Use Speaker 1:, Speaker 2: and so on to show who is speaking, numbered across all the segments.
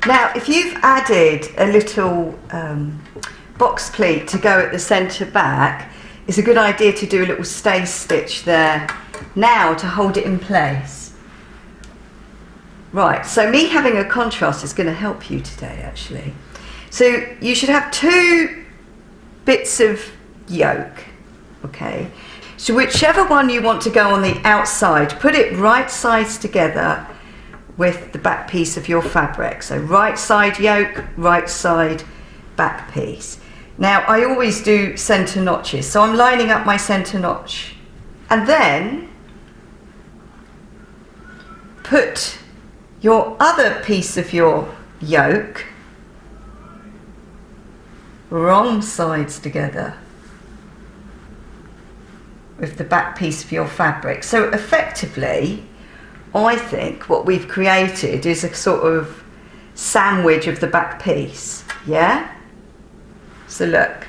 Speaker 1: Now, if you've added a little box pleat to go at the centre back, it's a good idea to do a little stay stitch there now to hold it in place. Right, so me having a contrast is going to help you today actually. So you should have 2 bits of yoke, okay? So whichever one you want to go on the outside, put it right sides together with the back piece of your fabric. So right side yoke, right side back piece. Now I always do centre notches, so I'm lining up my centre notch. And then put your other piece of your yoke wrong sides together with the back piece of your fabric. So effectively, I think what we've created is a sort of sandwich of the back piece, yeah? So look,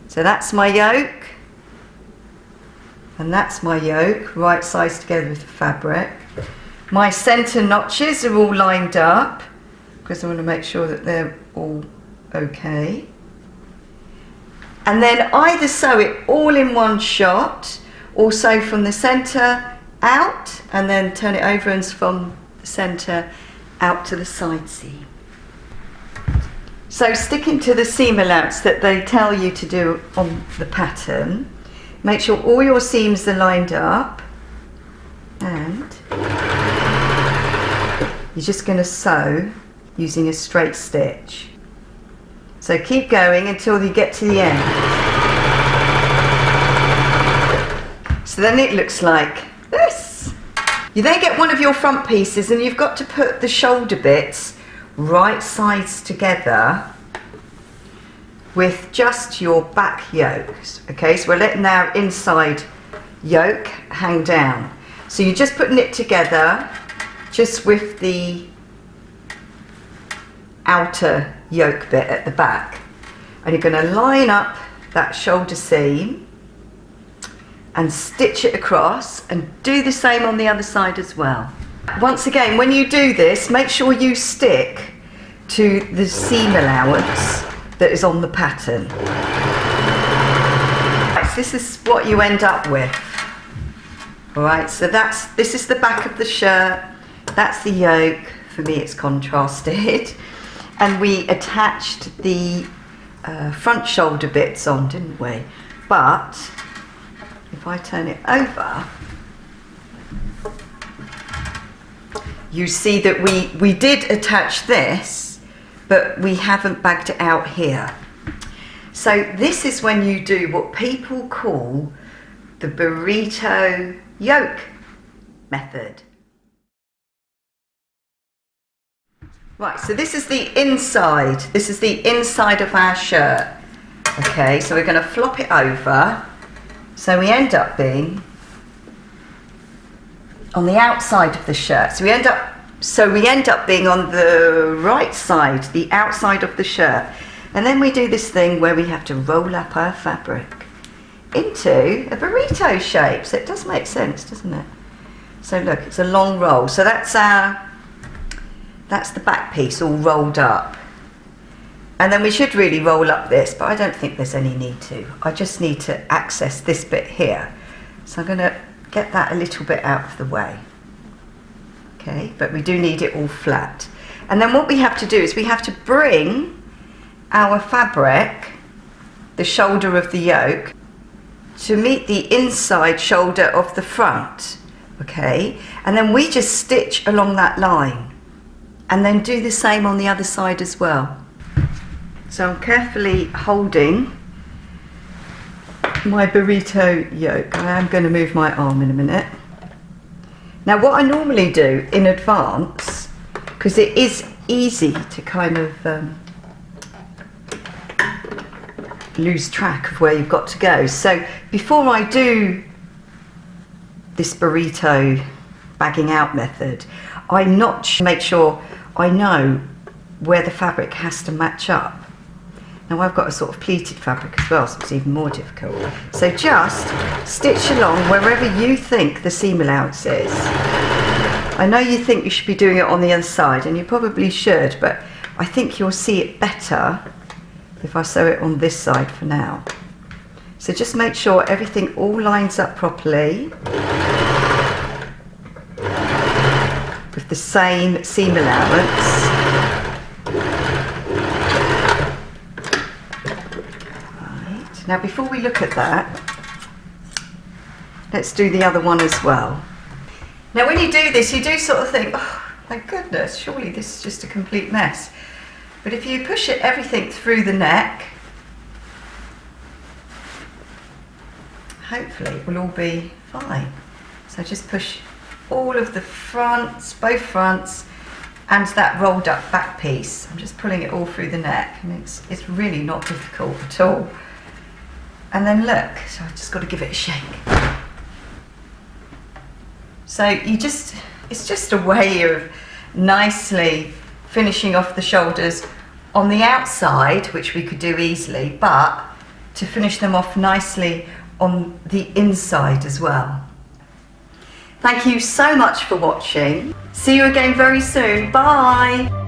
Speaker 1: so that's my yoke, and that's my yoke, right sides together with the fabric. My centre notches are all lined up, because I want to make sure that they're all okay. And then either sew it all in one shot, or sew from the centre out, and then turn it over and from the centre out to the side seam. So sticking to the seam allowance that they tell you to do on the pattern, make sure all your seams are lined up, and you're just going to sew using a straight stitch. So keep going until you get to the end. So then it looks like this. You then get one of your front pieces and you've got to put the shoulder bits right sides together with just your back yokes. Okay, so we're letting our inside yoke hang down. So you're just putting it together just with the outer yoke bit at the back, and you're going to line up that shoulder seam and stitch it across, and do the same on the other side as well. Once again, when you do this, make sure you stick to the seam allowance that is on the pattern. Right, so this is what you end up with. Alright, so this is the back of the shirt, that's the yoke. For me it's contrasted. And we attached the front shoulder bits on, didn't we? But if I turn it over, you see that we did attach this, but we haven't bagged it out here. So this is when you do what people call the Burrito Yoke Method. Right, so this is the inside. This is the inside of our shirt. Okay, so we're going to flop it over. So we end up being on the outside of the shirt. So we end up being on the right side, the outside of the shirt. And then we do this thing where we have to roll up our fabric into a burrito shape. So it does make sense, doesn't it? So look, it's a long roll. So that's the back piece all rolled up. And then we should really roll up this, but I don't think there's any need to. I just need to access this bit here. So I'm going to get that a little bit out of the way. Okay, but we do need it all flat. And then what we have to do is we have to bring our fabric, the shoulder of the yoke, to meet the inside shoulder of the front. Okay, and then we just stitch along that line. And then do the same on the other side as well. So I'm carefully holding my burrito yoke. I am going to move my arm in a minute. Now what I normally do in advance, because it is easy to kind of lose track of where you've got to go. So before I do this burrito bagging out method, I notch, make sure I know where the fabric has to match up. Now I've got a sort of pleated fabric as well, so it's even more difficult. So just stitch along wherever you think the seam allowance is. I know you think you should be doing it on the other side, and you probably should, but I think you'll see it better if I sew it on this side for now. So just make sure everything all lines up properly with the same seam allowance. Right. Now before we look at that, let's do the other one as well. Now when you do this, you do sort of think, oh my goodness, surely this is just a complete mess. But if you push everything through the neck, hopefully it will all be fine. So just push all of the fronts, both fronts, and that rolled up back piece. I'm just pulling it all through the neck, and it's really not difficult at all. And then look, so I've just got to give it a shake. So it's just a way of nicely finishing off the shoulders on the outside, which we could do easily, but to finish them off nicely on the inside as well. Thank you so much for watching. See you again very soon. Bye.